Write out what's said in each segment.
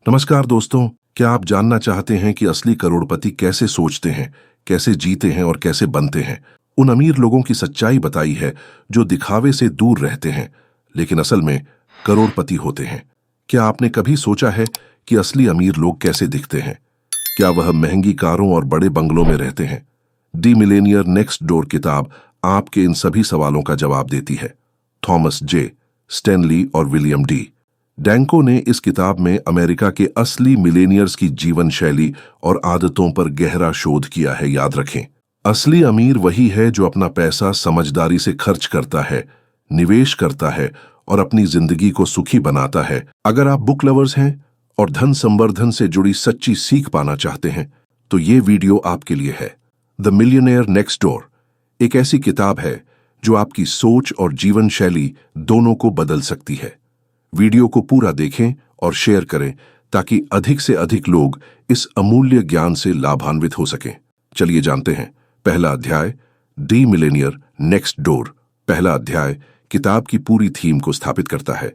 नमस्कार दोस्तों। क्या आप जानना चाहते हैं कि असली करोड़पति कैसे सोचते हैं, कैसे जीते हैं और कैसे बनते हैं? उन अमीर लोगों की सच्चाई बताई है जो दिखावे से दूर रहते हैं लेकिन असल में करोड़पति होते हैं। क्या आपने कभी सोचा है कि असली अमीर लोग कैसे दिखते हैं? क्या वह महंगी कारों और बड़े बंगलों में रहते हैं? दी मिलेनियर नेक्स्ट डोर किताब आपके इन सभी सवालों का जवाब देती है। थॉमस जे स्टैनली और विलियम डी डैंको ने इस किताब में अमेरिका के असली मिलेनियर्स की जीवन शैली और आदतों पर गहरा शोध किया है। याद रखें, असली अमीर वही है जो अपना पैसा समझदारी से खर्च करता है, निवेश करता है और अपनी जिंदगी को सुखी बनाता है। अगर आप बुक लवर्स हैं और धन संवर्धन से जुड़ी सच्ची सीख पाना चाहते हैं तो ये वीडियो आपके लिए है। द मिलियनेयर नेक्स्ट डोर एक ऐसी किताब है जो आपकी सोच और जीवन शैली दोनों को बदल सकती है। वीडियो को पूरा देखें और शेयर करें ताकि अधिक से अधिक लोग इस अमूल्य ज्ञान से लाभान्वित हो सकें। चलिए जानते हैं। पहला अध्याय, दी मिलेनियर नेक्स्ट डोर। पहला अध्याय किताब की पूरी थीम को स्थापित करता है।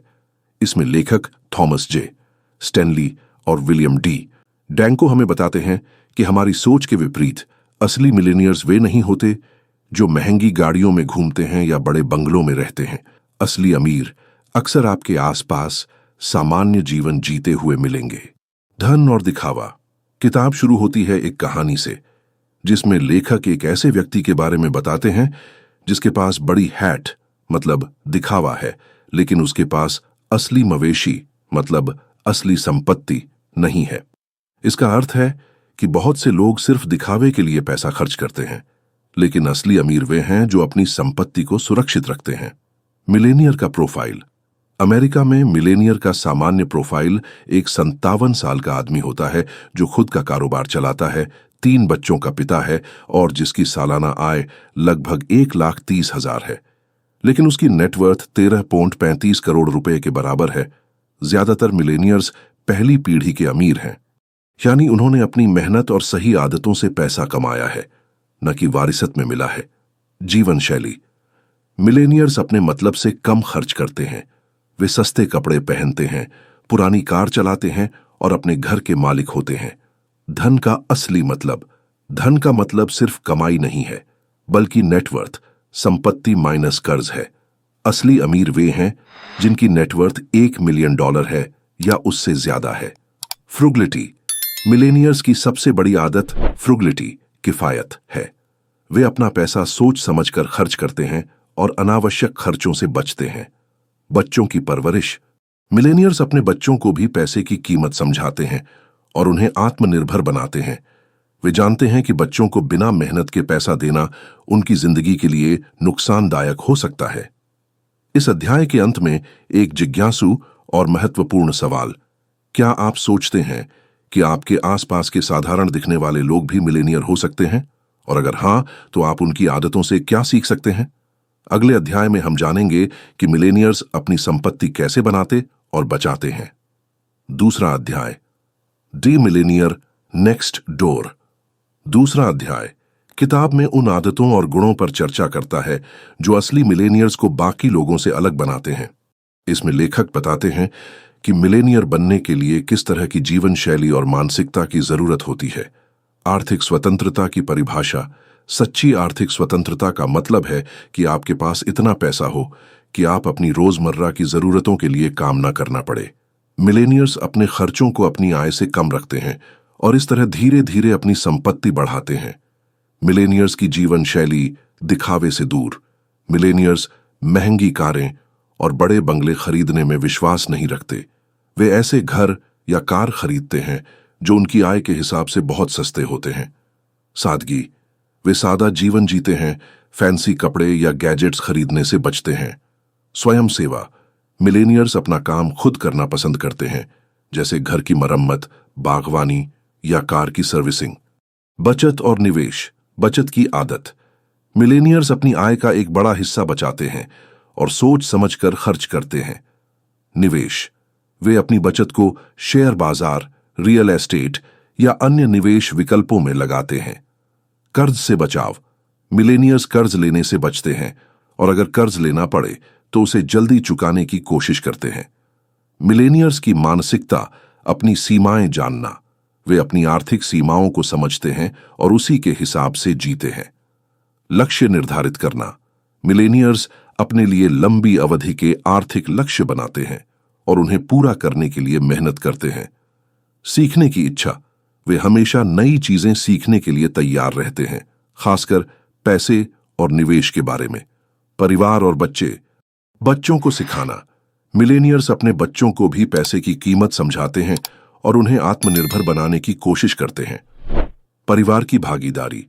इसमें लेखक थॉमस जे स्टैनली और विलियम डी डैंको हमें बताते हैं कि हमारी सोच के विपरीत असली मिलेनियर्स वे नहीं होते जो महंगी गाड़ियों में घूमते हैं या बड़े बंगलों में रहते हैं। असली अमीर अक्सर आपके आसपास सामान्य जीवन जीते हुए मिलेंगे। धन और दिखावा। किताब शुरू होती है एक कहानी से जिसमें लेखक एक ऐसे व्यक्ति के बारे में बताते हैं जिसके पास बड़ी हैट मतलब दिखावा है, लेकिन उसके पास असली मवेशी मतलब असली संपत्ति नहीं है। इसका अर्थ है कि बहुत से लोग सिर्फ दिखावे के लिए पैसा खर्च करते हैं, लेकिन असली अमीर वे हैं जो अपनी संपत्ति को सुरक्षित रखते हैं। मिलेनियर का प्रोफाइल। अमेरिका में मिलेनियर का सामान्य प्रोफाइल एक 57 साल का आदमी होता है जो खुद का कारोबार चलाता है, 3 बच्चों का पिता है और जिसकी सालाना आय लगभग 1,30,000 है, लेकिन उसकी नेटवर्थ 13.35 करोड़ रुपए के बराबर है। ज्यादातर मिलेनियर्स पहली पीढ़ी के अमीर हैं, यानी उन्होंने अपनी मेहनत और सही आदतों से पैसा कमाया है, न कि वारिसत में मिला है। जीवन शैली। मिलेनियर्स अपने मतलब से कम खर्च करते हैं। वे सस्ते कपड़े पहनते हैं, पुरानी कार चलाते हैं और अपने घर के मालिक होते हैं। धन का असली मतलब। धन का मतलब सिर्फ कमाई नहीं है, बल्कि नेटवर्थ, संपत्ति माइनस कर्ज है। असली अमीर वे हैं जिनकी नेटवर्थ $1 मिलियन है या उससे ज्यादा है। फ्रुगलिटी। मिलेनियर्स की सबसे बड़ी आदत फ्रुगलिटी, किफायत है। वे अपना पैसा सोच समझकर खर्च करते हैं और अनावश्यक खर्चों से बचते हैं। बच्चों की परवरिश। मिलेनियर्स अपने बच्चों को भी पैसे की कीमत समझाते हैं और उन्हें आत्मनिर्भर बनाते हैं। वे जानते हैं कि बच्चों को बिना मेहनत के पैसा देना उनकी जिंदगी के लिए नुकसानदायक हो सकता है। इस अध्याय के अंत में एक जिज्ञासु और महत्वपूर्ण सवाल। क्या आप सोचते हैं कि आपके आसपास के साधारण दिखने वाले लोग भी मिलेनियर हो सकते हैं? और अगर हां, तो आप उनकी आदतों से क्या सीख सकते हैं? अगले अध्याय में हम जानेंगे कि मिलेनियर्स अपनी संपत्ति कैसे बनाते और बचाते हैं। दूसरा अध्याय, दी मिलेनियर नेक्स्ट डोर। दूसरा अध्याय किताब में उन आदतों और गुणों पर चर्चा करता है जो असली मिलेनियर्स को बाकी लोगों से अलग बनाते हैं। इसमें लेखक बताते हैं कि मिलेनियर बनने के लिए किस तरह की जीवन शैली और मानसिकता की जरूरत होती है। आर्थिक स्वतंत्रता की परिभाषा। सच्ची आर्थिक स्वतंत्रता का मतलब है कि आपके पास इतना पैसा हो कि आप अपनी रोजमर्रा की जरूरतों के लिए काम न करना पड़े। मिलेनियर्स अपने खर्चों को अपनी आय से कम रखते हैं और इस तरह धीरे धीरे अपनी संपत्ति बढ़ाते हैं। मिलेनियर्स की जीवन शैली दिखावे से दूर। मिलेनियर्स महंगी कारें और बड़े बंगले खरीदने में विश्वास नहीं रखते। वे ऐसे घर या कार खरीदते हैं जो उनकी आय के हिसाब से बहुत सस्ते होते हैं। सादगी। वे सादा जीवन जीते हैं, फैंसी कपड़े या गैजेट्स खरीदने से बचते हैं। स्वयं सेवा। मिलेनियर्स अपना काम खुद करना पसंद करते हैं, जैसे घर की मरम्मत, बागवानी या कार की सर्विसिंग। बचत और निवेश। बचत की आदत। मिलेनियर्स अपनी आय का एक बड़ा हिस्सा बचाते हैं और सोच समझकर खर्च करते हैं। निवेश। वे अपनी बचत को शेयर बाजार, रियल एस्टेट या अन्य निवेश विकल्पों में लगाते हैं। कर्ज से बचाव। मिलेनियर्स कर्ज लेने से बचते हैं और अगर कर्ज लेना पड़े तो उसे जल्दी चुकाने की कोशिश करते हैं। मिलेनियर्स की मानसिकता अपनी सीमाएं जानना। वे अपनी आर्थिक सीमाओं को समझते हैं और उसी के हिसाब से जीते हैं। लक्ष्य निर्धारित करना। मिलेनियर्स अपने लिए लंबी अवधि के आर्थिक लक्ष्य बनाते हैं और उन्हें पूरा करने के लिए मेहनत करते हैं। सीखने की इच्छा। वे हमेशा नई चीजें सीखने के लिए तैयार रहते हैं, खासकर पैसे और निवेश के बारे में। परिवार और बच्चों को सिखाना। मिलेनियर्स अपने बच्चों को भी पैसे की कीमत समझाते हैं और उन्हें आत्मनिर्भर बनाने की कोशिश करते हैं। परिवार की भागीदारी।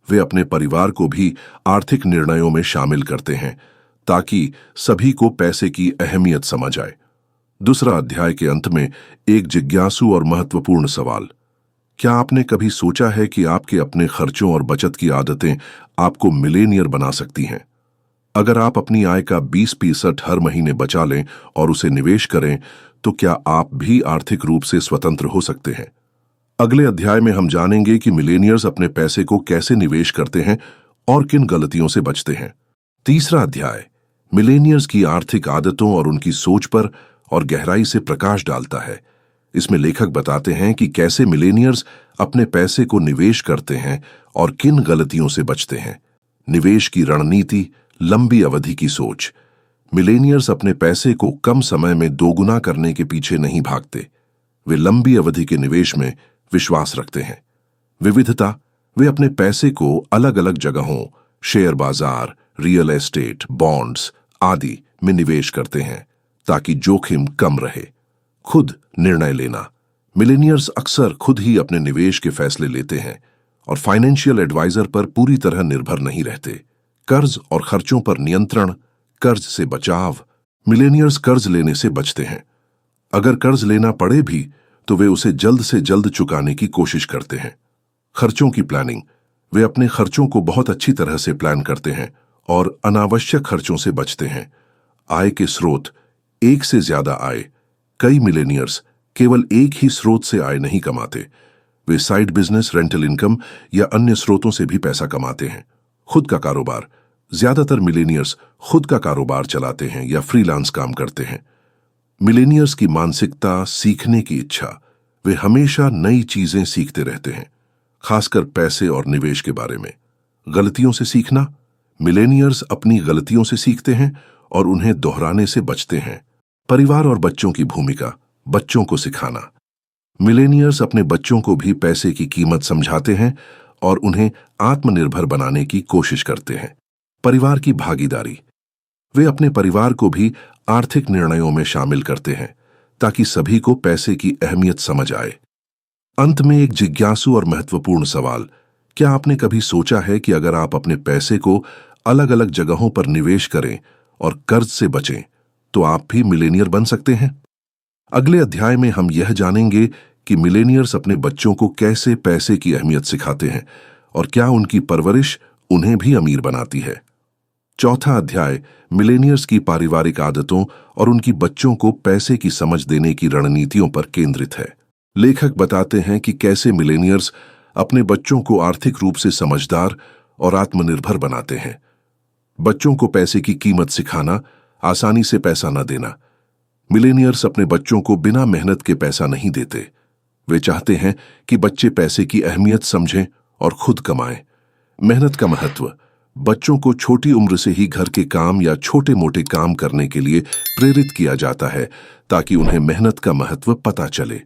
वे अपने परिवार को भी आर्थिक निर्णयों में शामिल करते हैं ताकि सभी को पैसे की अहमियत समझ आए। दूसरा अध्याय के अंत में एक जिज्ञासु और महत्वपूर्ण सवाल। क्या आपने कभी सोचा है कि आपके अपने खर्चों और बचत की आदतें आपको मिलेनियर बना सकती हैं? अगर आप अपनी आय का 20% हर महीने बचा लें और उसे निवेश करें, तो क्या आप भी आर्थिक रूप से स्वतंत्र हो सकते हैं? अगले अध्याय में हम जानेंगे कि मिलेनियर्स अपने पैसे को कैसे निवेश करते हैं और किन गलतियों से बचते हैं। तीसरा अध्याय मिलेनियर्स की आर्थिक आदतों और उनकी सोच पर और गहराई से प्रकाश डालता है। इसमें लेखक बताते हैं कि कैसे मिलेनियर्स अपने पैसे को निवेश करते हैं और किन गलतियों से बचते हैं। निवेश की रणनीति, लंबी अवधि की सोच। मिलेनियर्स अपने पैसे को कम समय में दोगुना करने के पीछे नहीं भागते। वे लंबी अवधि के निवेश में विश्वास रखते हैं। विविधता। वे अपने पैसे को अलग अलग जगहों, शेयर बाजार, रियल एस्टेट, बॉन्ड्स आदि में निवेश करते हैं ताकि जोखिम कम रहे। खुद निर्णय लेना। मिलेनियर्स अक्सर खुद ही अपने निवेश के फैसले लेते हैं और फाइनेंशियल एडवाइजर पर पूरी तरह निर्भर नहीं रहते। कर्ज और खर्चों पर नियंत्रण। कर्ज से बचाव। मिलेनियर्स कर्ज लेने से बचते हैं। अगर कर्ज लेना पड़े भी तो वे उसे जल्द से जल्द चुकाने की कोशिश करते हैं। खर्चों की प्लानिंग। वे अपने खर्चों को बहुत अच्छी तरह से प्लान करते हैं और अनावश्यक खर्चों से बचते हैं। आय के स्रोत। एक से ज्यादा आय। कई मिलेनियर्स केवल एक ही स्रोत से आय नहीं कमाते। वे साइड बिजनेस, रेंटल इनकम या अन्य स्रोतों से भी पैसा कमाते हैं। खुद का कारोबार। ज्यादातर मिलेनियर्स खुद का कारोबार चलाते हैं या फ्रीलांस काम करते हैं। मिलेनियर्स की मानसिकता, सीखने की इच्छा। वे हमेशा नई चीजें सीखते रहते हैं, खासकर पैसे और निवेश के बारे में। गलतियों से सीखना। मिलेनियर्स अपनी गलतियों से सीखते हैं और उन्हें दोहराने से बचते हैं। परिवार और बच्चों की भूमिका। बच्चों को सिखाना। मिलेनियर्स अपने बच्चों को भी पैसे की कीमत समझाते हैं और उन्हें आत्मनिर्भर बनाने की कोशिश करते हैं। परिवार की भागीदारी। वे अपने परिवार को भी आर्थिक निर्णयों में शामिल करते हैं ताकि सभी को पैसे की अहमियत समझ आए। अंत में एक जिज्ञासु और महत्वपूर्ण सवाल। क्या आपने कभी सोचा है कि अगर आप अपने पैसे को अलग अलग जगहों पर निवेश करें और कर्ज से बचें, तो आप भी मिलेनियर बन सकते हैं? अगले अध्याय में हम यह जानेंगे कि मिलेनियर्स अपने बच्चों को कैसे पैसे की अहमियत सिखाते हैं और क्या उनकी परवरिश उन्हें भी अमीर बनाती है। चौथा अध्याय मिलेनियर्स की पारिवारिक आदतों और उनकी बच्चों को पैसे की समझ देने की रणनीतियों पर केंद्रित है। लेखक बताते हैं कि कैसे मिलेनियर्स अपने बच्चों को आर्थिक रूप से समझदार और आत्मनिर्भर बनाते हैं। बच्चों को पैसे की कीमत सिखाना, आसानी से पैसा न देना। मिलेनियर्स अपने बच्चों को बिना मेहनत के पैसा नहीं देते। वे चाहते हैं कि बच्चे पैसे की अहमियत समझें और खुद कमाएं। मेहनत का महत्व। बच्चों को छोटी उम्र से ही घर के काम या छोटे मोटे काम करने के लिए प्रेरित किया जाता है ताकि उन्हें मेहनत का महत्व पता चले।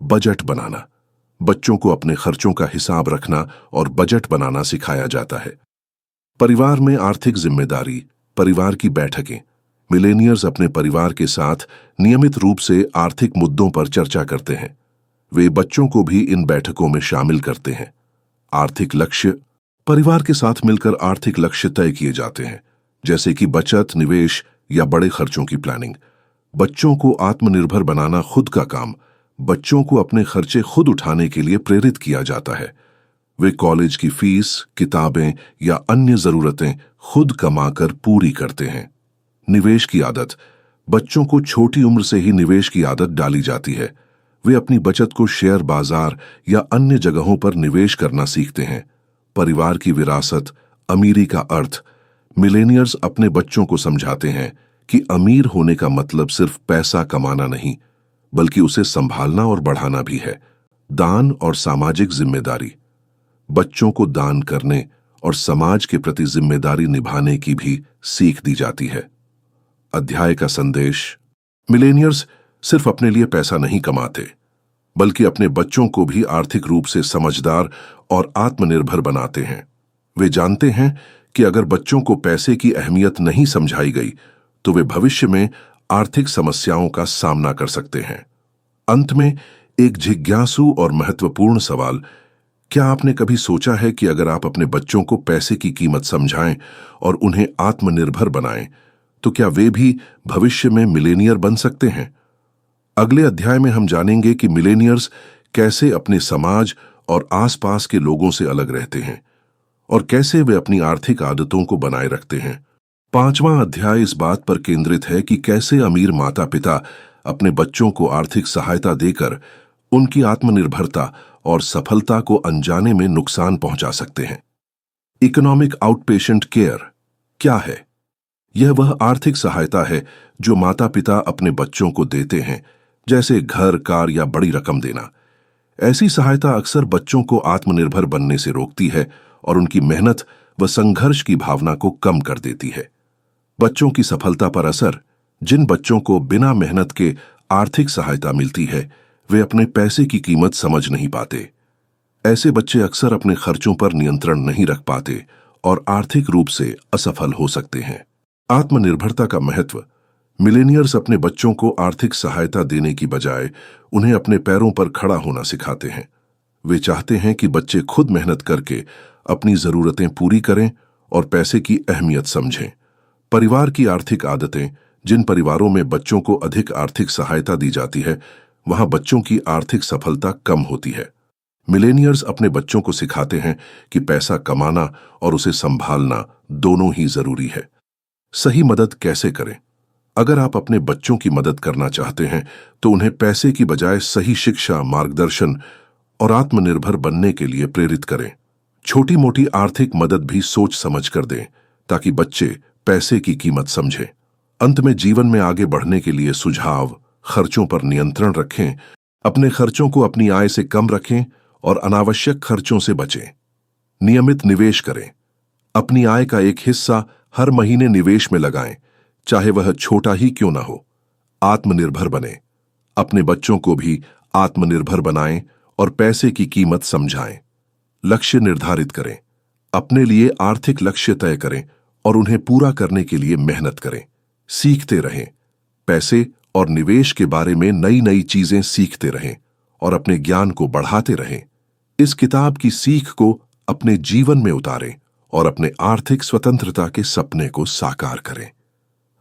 बजट बनाना। बच्चों को अपने खर्चों का हिसाब रखना और बजट बनाना सिखाया जाता है। परिवार में आर्थिक जिम्मेदारी। परिवार की बैठकें। मिलेनियर्स अपने परिवार के साथ नियमित रूप से आर्थिक मुद्दों पर चर्चा करते हैं। वे बच्चों को भी इन बैठकों में शामिल करते हैं। आर्थिक लक्ष्य। परिवार के साथ मिलकर आर्थिक लक्ष्य तय किए जाते हैं, जैसे कि बचत, निवेश या बड़े खर्चों की प्लानिंग। बच्चों को आत्मनिर्भर बनाना खुद का काम। बच्चों को अपने खर्चे खुद उठाने के लिए प्रेरित किया जाता है। वे कॉलेज की फीस, किताबें या अन्य जरूरतें खुद कमाकर पूरी करते हैं। निवेश की आदत। बच्चों को छोटी उम्र से ही निवेश की आदत डाली जाती है। वे अपनी बचत को शेयर बाजार या अन्य जगहों पर निवेश करना सीखते हैं। परिवार की विरासत। अमीरी का अर्थ। मिलेनियर्स अपने बच्चों को समझाते हैं कि अमीर होने का मतलब सिर्फ पैसा कमाना नहीं, बल्कि उसे संभालना और बढ़ाना भी है। दान और सामाजिक जिम्मेदारी। बच्चों को दान करने और समाज के प्रति जिम्मेदारी निभाने की भी सीख दी जाती है। अध्याय का संदेश। मिलेनियर्स सिर्फ अपने लिए पैसा नहीं कमाते, बल्कि अपने बच्चों को भी आर्थिक रूप से समझदार और आत्मनिर्भर बनाते हैं। वे जानते हैं कि अगर बच्चों को पैसे की अहमियत नहीं समझाई गई तो वे भविष्य में आर्थिक समस्याओं का सामना कर सकते हैं। अंत में एक जिज्ञासु और महत्वपूर्ण सवाल। क्या आपने कभी सोचा है कि अगर आप अपने बच्चों को पैसे की कीमत समझाएं और उन्हें आत्मनिर्भर बनाएं, तो क्या वे भी भविष्य में मिलेनियर बन सकते हैं? अगले अध्याय में हम जानेंगे कि मिलेनियर्स कैसे अपने समाज और आसपास के लोगों से अलग रहते हैं और कैसे वे अपनी आर्थिक आदतों को बनाए रखते हैं। 5वां अध्याय इस बात पर केंद्रित है कि कैसे अमीर माता पिता अपने बच्चों को आर्थिक सहायता देकर उनकी आत्मनिर्भरता और सफलता को अनजाने में नुकसान पहुंचा सकते हैं। इकोनॉमिक आउटपेशेंट केयर क्या है? यह वह आर्थिक सहायता है जो माता पिता अपने बच्चों को देते हैं, जैसे घर, कार या बड़ी रकम देना। ऐसी सहायता अक्सर बच्चों को आत्मनिर्भर बनने से रोकती है और उनकी मेहनत व संघर्ष की भावना को कम कर देती है। बच्चों की सफलता पर असर। जिन बच्चों को बिना मेहनत के आर्थिक सहायता मिलती है, वे अपने पैसे की कीमत समझ नहीं पाते। ऐसे बच्चे अक्सर अपने खर्चों पर नियंत्रण नहीं रख पाते और आर्थिक रूप से असफल हो सकते हैं। आत्मनिर्भरता का महत्व। मिलेनियर्स अपने बच्चों को आर्थिक सहायता देने की बजाय उन्हें अपने पैरों पर खड़ा होना सिखाते हैं। वे चाहते हैं कि बच्चे खुद मेहनत करके अपनी जरूरतें पूरी करें और पैसे की अहमियत समझें। परिवार की आर्थिक आदतें। जिन परिवारों में बच्चों को अधिक आर्थिक सहायता दी जाती है, वहां बच्चों की आर्थिक सफलता कम होती है। मिलेनियर्स अपने बच्चों को सिखाते हैं कि पैसा कमाना और उसे संभालना दोनों ही जरूरी है। सही मदद कैसे करें? अगर आप अपने बच्चों की मदद करना चाहते हैं तो उन्हें पैसे की बजाय सही शिक्षा, मार्गदर्शन और आत्मनिर्भर बनने के लिए प्रेरित करें। छोटी मोटी आर्थिक मदद भी सोच समझ कर दें ताकि बच्चे पैसे की कीमत समझें। अंत में जीवन में आगे बढ़ने के लिए सुझाव। खर्चों पर नियंत्रण रखें। अपने खर्चों को अपनी आय से कम रखें और अनावश्यक खर्चों से बचें। नियमित निवेश करें। अपनी आय का एक हिस्सा हर महीने निवेश में लगाएं, चाहे वह छोटा ही क्यों ना हो। आत्मनिर्भर बने। अपने बच्चों को भी आत्मनिर्भर बनाएं और पैसे की कीमत समझाएं। लक्ष्य निर्धारित करें। अपने लिए आर्थिक लक्ष्य तय करें और उन्हें पूरा करने के लिए मेहनत करें। सीखते रहें। पैसे और निवेश के बारे में नई नई चीजें सीखते रहें और अपने ज्ञान को बढ़ाते रहें। इस किताब की सीख को अपने जीवन में उतारें और अपने आर्थिक स्वतंत्रता के सपने को साकार करें।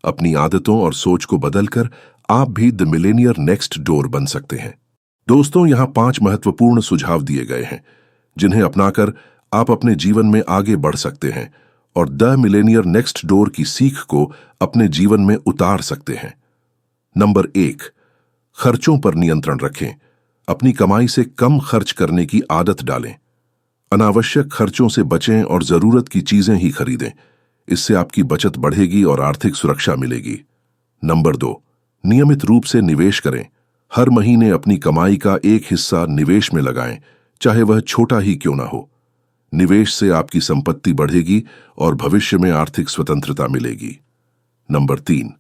अपनी आदतों और सोच को बदलकर आप भी द मिलेनियर नेक्स्ट डोर बन सकते हैं। दोस्तों, यहां 5 महत्वपूर्ण सुझाव दिए गए हैं जिन्हें अपनाकर आप अपने जीवन में आगे बढ़ सकते हैं और द मिलेनियर नेक्स्ट डोर की सीख को अपने जीवन में उतार सकते हैं। नंबर 1, खर्चों पर नियंत्रण रखें। अपनी कमाई से कम खर्च करने की आदत डालें। अनावश्यक खर्चों से बचें और जरूरत की चीजें ही खरीदें। इससे आपकी बचत बढ़ेगी और आर्थिक सुरक्षा मिलेगी। नंबर 2, नियमित रूप से निवेश करें। हर महीने अपनी कमाई का एक हिस्सा निवेश में लगाएं, चाहे वह छोटा ही क्यों ना हो। निवेश से आपकी संपत्ति बढ़ेगी और भविष्य में आर्थिक स्वतंत्रता मिलेगी। नंबर 3,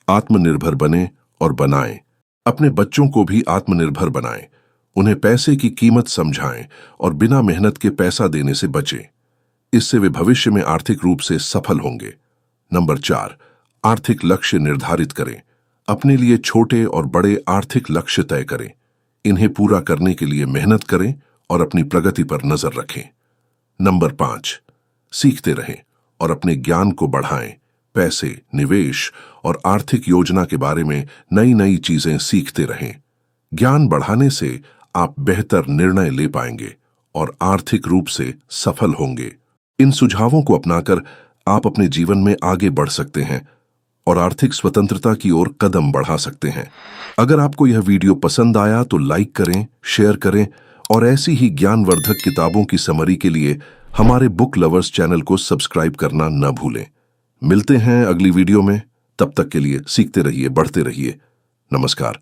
आत्मनिर्भर बने और बनाएं। अपने बच्चों को भी आत्मनिर्भर बनाएं। उन्हें पैसे की कीमत समझाएं और बिना मेहनत के पैसा देने से बचें। इससे वे भविष्य में आर्थिक रूप से सफल होंगे। नंबर 4, आर्थिक लक्ष्य निर्धारित करें। अपने लिए छोटे और बड़े आर्थिक लक्ष्य तय करें। इन्हें पूरा करने के लिए मेहनत करें और अपनी प्रगति पर नजर रखें। नंबर 5, सीखते रहें और अपने ज्ञान को बढ़ाएं। पैसे, निवेश और आर्थिक योजना के बारे में नई नई चीजें सीखते रहें। ज्ञान बढ़ाने से आप बेहतर निर्णय ले पाएंगे और आर्थिक रूप से सफल होंगे। इन सुझावों को अपनाकर आप अपने जीवन में आगे बढ़ सकते हैं और आर्थिक स्वतंत्रता की ओर कदम बढ़ा सकते हैं। अगर आपको यह वीडियो पसंद आया तो लाइक करें, शेयर करें और ऐसी ही ज्ञानवर्धक किताबों की समरी के लिए हमारे बुक लवर्स चैनल को सब्सक्राइब करना न भूलें। मिलते हैं अगली वीडियो में। तब तक के लिए सीखते रहिए, बढ़ते रहिए। नमस्कार।